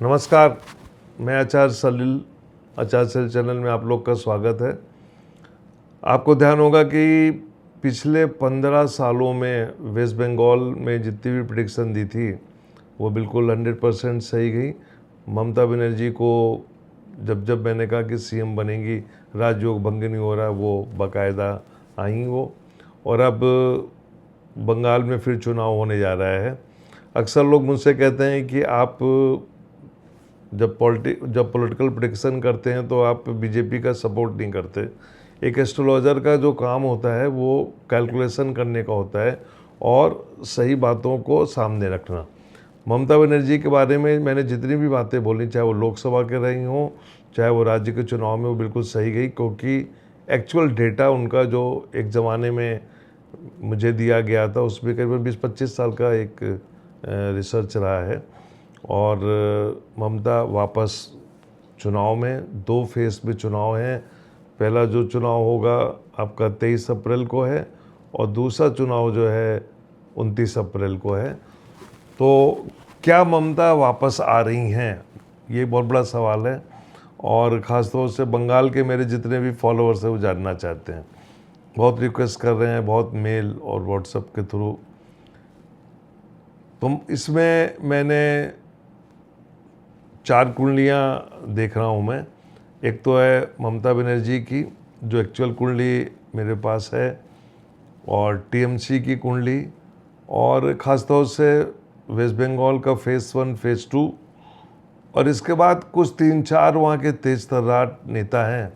नमस्कार, मैं आचार्य सलील, आचार्य सलील चैनल में आप लोग का स्वागत है। आपको ध्यान होगा कि पिछले 15 सालों में वेस्ट बंगाल में जितनी भी प्रेडिक्शन दी थी वो बिल्कुल 100% सही गई। ममता बनर्जी को जब मैंने कहा कि सीएम बनेंगी, राजयोग भंग नहीं हो रहा, वो बाकायदा आई वो। और अब बंगाल में फिर चुनाव होने जा रहा है। अक्सर लोग मुझसे कहते हैं कि आप जब पॉलिटिकल प्रेडिक्शन करते हैं तो आप बीजेपी का सपोर्ट नहीं करते। एक एस्ट्रोलॉजर का जो काम होता है वो कैलकुलेशन करने का होता है और सही बातों को सामने रखना। ममता बनर्जी के बारे में मैंने जितनी भी बातें बोली, चाहे वो लोकसभा के रही हों, चाहे वो राज्य के चुनाव में, वो बिल्कुल सही गई, क्योंकि एक्चुअल डेटा उनका जो एक ज़माने में मुझे दिया गया था उसमें करीबन 20-25 साल का एक रिसर्च रहा है। और ममता वापस चुनाव में 2 फेज में चुनाव हैं। पहला जो चुनाव होगा आपका 23 अप्रैल को है और दूसरा चुनाव जो है 29 अप्रैल को है। तो क्या ममता वापस आ रही हैं, ये बहुत बड़ा सवाल है और ख़ास तौर से बंगाल के मेरे जितने भी फॉलोअर्स हैं वो जानना चाहते हैं, बहुत रिक्वेस्ट कर रहे हैं, बहुत मेल और व्हाट्सएप के थ्रू। तो इसमें मैंने 4 कुंडलियाँ देख रहा हूँ मैं। एक तो है ममता बनर्जी की जो एक्चुअल कुंडली मेरे पास है, और टीएमसी की कुंडली, और ख़ास तौर से वेस्ट बंगाल का फेज़ 1 फेज़ 2, और इसके बाद कुछ 3-4 वहाँ के तेज तर्रार नेता हैं,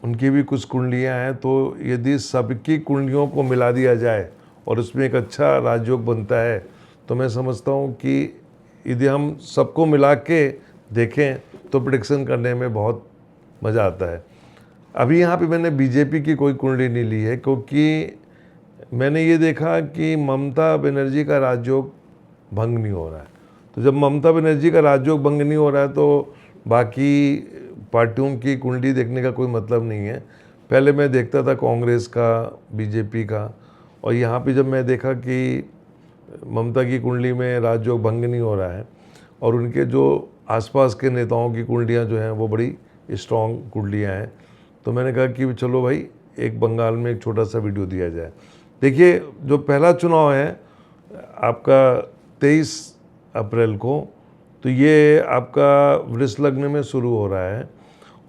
उनकी भी कुछ कुंडलियाँ हैं। तो यदि सबकी कुंडलियों को मिला दिया जाए और उसमें एक अच्छा राजयोग बनता है तो मैं समझता हूँ कि यदि हम सबको मिला के देखें तो प्रेडिक्शन करने में बहुत मज़ा आता है। अभी यहाँ पे मैंने बीजेपी की कोई कुंडली नहीं ली है, क्योंकि मैंने ये देखा कि ममता बनर्जी का राजयोग भंग नहीं हो रहा है। तो जब ममता बनर्जी का राजयोग भंग नहीं हो रहा है तो बाकी पार्टियों की कुंडली देखने का कोई मतलब नहीं है। पहले मैं देखता था कांग्रेस का, बीजेपी का, और यहाँ पे जब मैं देखा कि ममता की कुंडली में राजयोग भंग नहीं हो रहा है और उनके जो आसपास के नेताओं की कुंडलियाँ जो हैं वो बड़ी स्ट्रॉन्ग कुंडलियाँ हैं, तो मैंने कहा कि चलो भाई एक बंगाल में एक छोटा सा वीडियो दिया जाए। देखिए, जो पहला चुनाव है आपका 23 अप्रैल को, तो ये आपका वृष लग्न में शुरू हो रहा है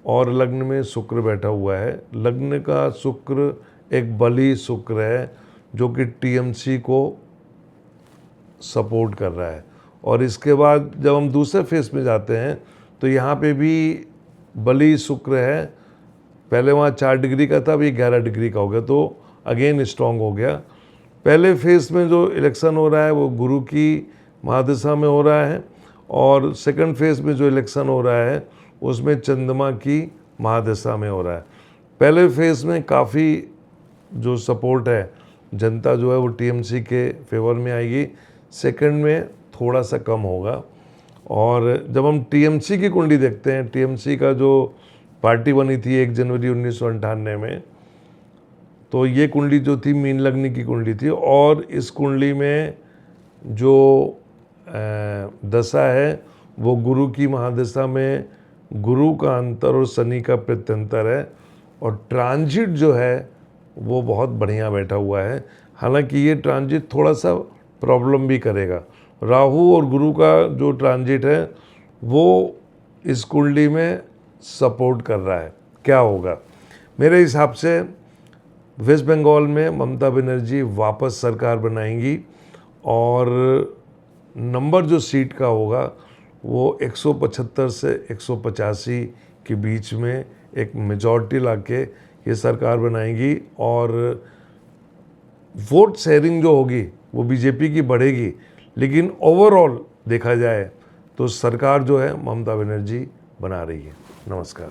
और लग्न में शुक्र बैठा हुआ है। लग्न का शुक्र एक बली शुक्र है जो कि टीएमसी को सपोर्ट कर रहा है। और इसके बाद जब हम दूसरे फेज में जाते हैं तो यहाँ पे भी बली शुक्र है। पहले वहाँ 4 डिग्री का था, अभी 11 डिग्री का हो गया, तो अगेन स्ट्रॉन्ग हो गया। पहले फेज में जो इलेक्शन हो रहा है वो गुरु की महादशा में हो रहा है, और सेकंड फेज में जो इलेक्शन हो रहा है उसमें चंद्रमा की महादशा में हो रहा है। पहले फेज में काफ़ी जो सपोर्ट है, जनता जो है वो टीएमसी के फेवर में आएगी, सेकंड में थोड़ा सा कम होगा। और जब हम टीएमसी की कुंडली देखते हैं, टीएमसी का जो पार्टी बनी थी 1 जनवरी 1998 में, तो ये कुंडली जो थी मीन लग्न की कुंडली थी, और इस कुंडली में जो दशा है वो गुरु की महादशा में गुरु का अंतर और शनि का प्रत्यंतर है, और ट्रांजिट जो है वो बहुत बढ़िया बैठा हुआ है। हालांकि ये ट्रांजिट थोड़ा सा प्रॉब्लम भी करेगा। राहु और गुरु का जो ट्रांजिट है वो इस कुंडली में सपोर्ट कर रहा है। क्या होगा? मेरे हिसाब से वेस्ट बंगाल में ममता बनर्जी वापस सरकार बनाएंगी, और नंबर जो सीट का होगा वो 175 से 185 के बीच में एक मेजॉरिटी लाके ये सरकार बनाएंगी। और वोट शेयरिंग जो होगी वो बीजेपी की बढ़ेगी, लेकिन ओवरऑल देखा जाए तो सरकार जो है ममता बनर्जी बना रही है। नमस्कार।